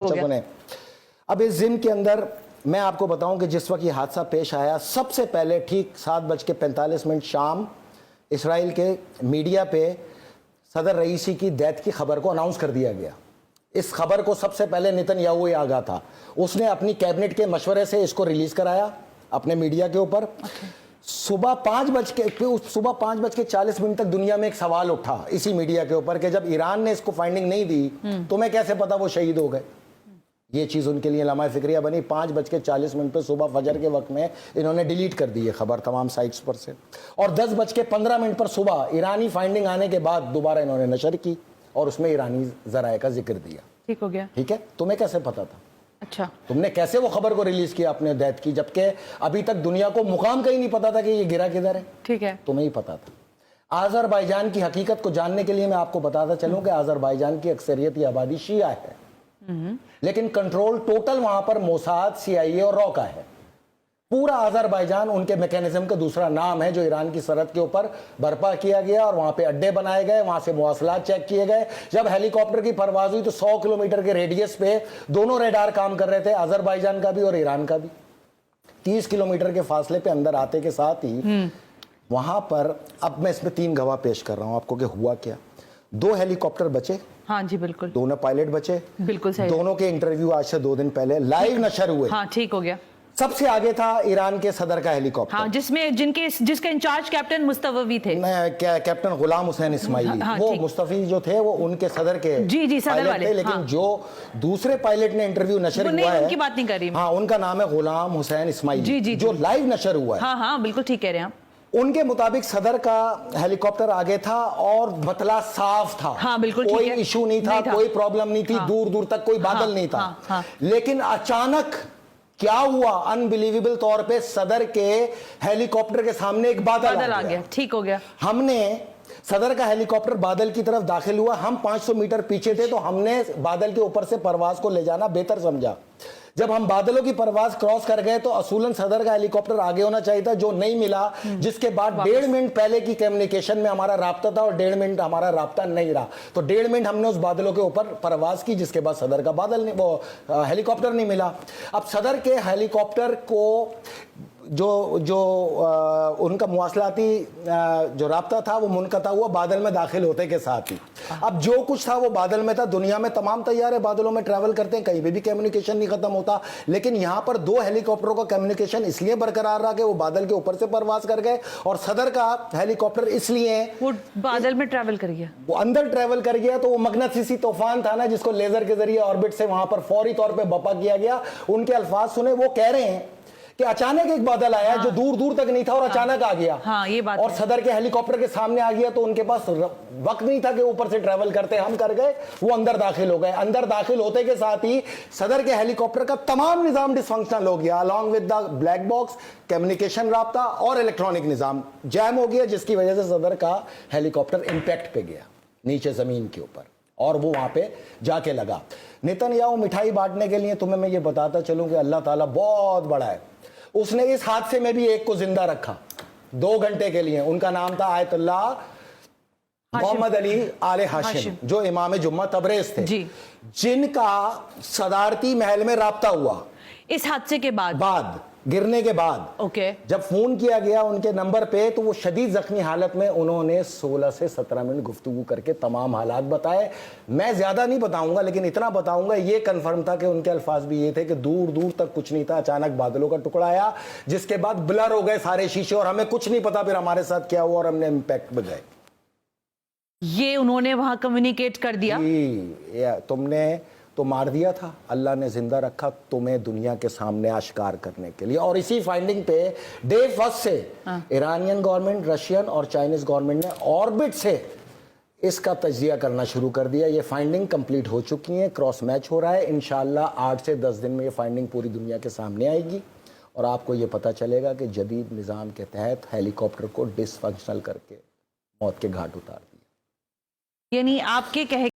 ने अब इस जिम के अंदर मैं आपको बताऊं कि जिस वक्त ये हादसा पेश आया, सबसे पहले ठीक 7:45 शाम इसराइल के मीडिया पे सदर रईसी की डेथ की खबर को अनाउंस कर दिया गया। इस खबर को सबसे पहले नेतन्याहू ही आगाह था, उसने अपनी कैबिनेट के मशवरे से इसको रिलीज कराया अपने मीडिया के ऊपर। सुबह 5:40 तक दुनिया में एक सवाल उठा इसी मीडिया के ऊपर कि जब ईरान ने इसको फाइंडिंग नहीं दी तुम्हें कैसे पता वो शहीद हो गए। ये चीज उनके लिए लम्हा फिक्रिया बनी। 5:40 पे सुबह फजर के वक्त में इन्होंने डिलीट कर दी है खबर तमाम साइट्स पर से, और 10:15 पर सुबह ईरानी फाइंडिंग आने के बाद दोबारा इन्होंने नशर की और उसमें ईरानी जराए का जिक्र दिया। ठीक हो गया। ठीक है, तुम्हें कैसे पता था? अच्छा, तुमने तुमने कैसे वो खबर को रिलीज किया अपने डेथ की, जबकि अभी तक दुनिया को मुकाम का ही नहीं पता था कि ये गिरा किधर है। ठीक है, तुम्हें ही पता था। आज़रबाईजान की हकीकत को जानने के लिए मैं आपको बताता चलूं कि आज़रबाईजान की अक्सरियत की आबादी शिया है, लेकिन कंट्रोल टोटल वहां पर मोसाद, CIA और रॉ का है। पूरा आज़रबाईजान उनके मैकेनिज्म का दूसरा नाम है जो ईरान की सरहद के ऊपर बर्पा किया गया और वहां पे अड्डे बनाए गए, वहां से मवासलात चेक किए गए। जब हेलीकॉप्टर की परवाज हुई तो 100 किलोमीटर के रेडियस पे दोनों रेडार काम कर रहे थे, आज़रबाईजान का भी और ईरान का भी। 30 किलोमीटर के फासले पे अंदर आते के साथ ही वहां पर, अब मैं इसमें 3 गवाह पेश कर रहा हूं आपको कि हुआ क्या। 2 हेलीकॉप्टर बचे। हाँ जी बिल्कुल। दोनों पायलट बचे। बिल्कुल सही। दोनों के इंटरव्यू आज से 2 दिन पहले लाइव नशर हुए। हाँ ठीक हो गया। सबसे आगे था ईरान के सदर का हेलीकॉप्टर, हाँ, जिसका इंचार्ज कैप्टन मुस्तफी थे, कैप्टन गुलाम हुसैन इस्माइली। हाँ, वो मुस्तफी जो थे वो उनके सदर के जी सदर वाले थे, लेकिन हाँ। जो दूसरे पायलट ने इंटरव्यू नशर हुआ है, उनकी बात नहीं कर रही। हाँ, उनका नाम है गुलाम हुसैन इस्माइली, जो लाइव नशर हुआ है। हाँ बिल्कुल ठीक कह रहे हैं आप। उनके मुताबिक सदर का हेलीकॉप्टर आगे था और मतला साफ था। हाँ बिल्कुल, कोई इशू नहीं था, कोई प्रॉब्लम नहीं थी, दूर दूर तक कोई बादल नहीं था। लेकिन अचानक क्या हुआ, अनबिलीवेबल तौर पे सदर के हेलीकॉप्टर के सामने एक बादल आ गया। ठीक हो गया। हमने सदर का हेलीकॉप्टर बादल की तरफ दाखिल हुआ, हम 500 मीटर पीछे थे तो हमने बादल के ऊपर से परवाज को ले जाना बेहतर समझा। जब हम बादलों की परवाज क्रॉस कर गए तो असूलन सदर का हेलीकॉप्टर आगे होना चाहिए था, जो नहीं मिला, जिसके बाद 1.5 मिनट पहले की कम्युनिकेशन में हमारा राब्ता था और 1.5 मिनट हमारा राब्ता नहीं रहा, तो 1.5 मिनट हमने उस बादलों के ऊपर परवाज की, जिसके बाद सदर का बादल नहीं, वो हेलीकॉप्टर नहीं मिला। अब सदर के हेलीकॉप्टर को उनका मुवासलाती जो राब्ता था वो मुनक़ता हुआ बादल में दाखिल होते के साथ ही। अब जो कुछ था वो बादल में था। दुनिया में तमाम तैयारे बादलों में ट्रैवल करते हैं, कहीं भी कम्युनिकेशन नहीं खत्म होता, लेकिन यहाँ पर 2 हेलीकॉप्टरों का कम्युनिकेशन इसलिए बरकरार रहा कि वो बादल के ऊपर से परवाज कर गए, और सदर का हेलीकॉप्टर इसलिए वो बादल में ट्रैवल कर गया, वो अंदर ट्रैवल कर गया। तो वो मगनतीसी तूफान था ना, जिसको लेजर के जरिए ऑर्बिट से वहां पर फौरी तौर पर बपा किया गया। उनके अल्फाज सुने, वो कह रहे हैं कि अचानक एक बादल आया जो दूर दूर तक नहीं था और अचानक आ गया, ये बात और सदर के हेलीकॉप्टर के सामने आ गया, तो उनके पास वक्त नहीं था कि ऊपर से ट्रैवल करते। हम कर गए, वो अंदर दाखिल हो गए। अंदर दाखिल होते के साथ ही सदर के हेलीकॉप्टर का तमाम निजाम डिसफंक्शनल हो गया, along with the black box, communication राब्ता और इलेक्ट्रॉनिक निजाम जैम हो गया, जिसकी वजह से सदर का हेलीकॉप्टर इंपैक्ट पे गया नीचे जमीन के ऊपर, और वो वहां पे जाके लगा। नेतन्याहू मिठाई बांटने के लिए, तुम्हें मैं ये बताता चलूं कि अल्लाह ताला बहुत बड़ा है, उसने इस हादसे में भी एक को जिंदा रखा 2 घंटे के लिए। उनका नाम था आयतुल्लाह मोहम्मद अली आले हाशिम, जो इमाम जुम्मा तबरेज थे, जिनका सदारती महल में राब्ता हुआ इस हादसे के बाद गिरने के बाद। जब फोन किया गया उनके नंबर पे तो वो शदीद जख्मी हालत में, उन्होंने 16 से 17 मिनट गुफ्तगू करके तमाम हालात बताए। मैं ज्यादा नहीं बताऊंगा, लेकिन इतना बताऊंगा, ये कंफर्म था कि उनके अल्फाज भी ये थे कि दूर दूर तक कुछ नहीं था, अचानक बादलों का टुकड़ा आया, जिसके बाद ब्लर हो गए सारे शीशे और हमें कुछ नहीं पता फिर हमारे साथ क्या हुआ, और हमने इम्पैक्ट में गए। ये उन्होंने वहां कम्युनिकेट कर दिया। तुमने तो मार दिया था, अल्लाह ने जिंदा रखा तुम्हें दुनिया के सामने आश्कार करने के लिए। और इसी फाइंडिंग पे डे फर्स्ट से ईरानियन गवर्नमेंट, रशियन और चाइनीज गवर्नमेंट ने ऑर्बिट से इसका तजिया करना शुरू कर दिया। ये फाइंडिंग कंप्लीट हो चुकी है, क्रॉस मैच हो रहा है। इंशाल्लाह 8 से 10 दिन में ये फाइंडिंग पूरी दुनिया के सामने आएगी और आपको ये पता चलेगा कि जदीद निज़ाम के तहत हेलीकॉप्टर को डिसफंक्शनल करके मौत के घाट उतार दिया। यानी आपके कहे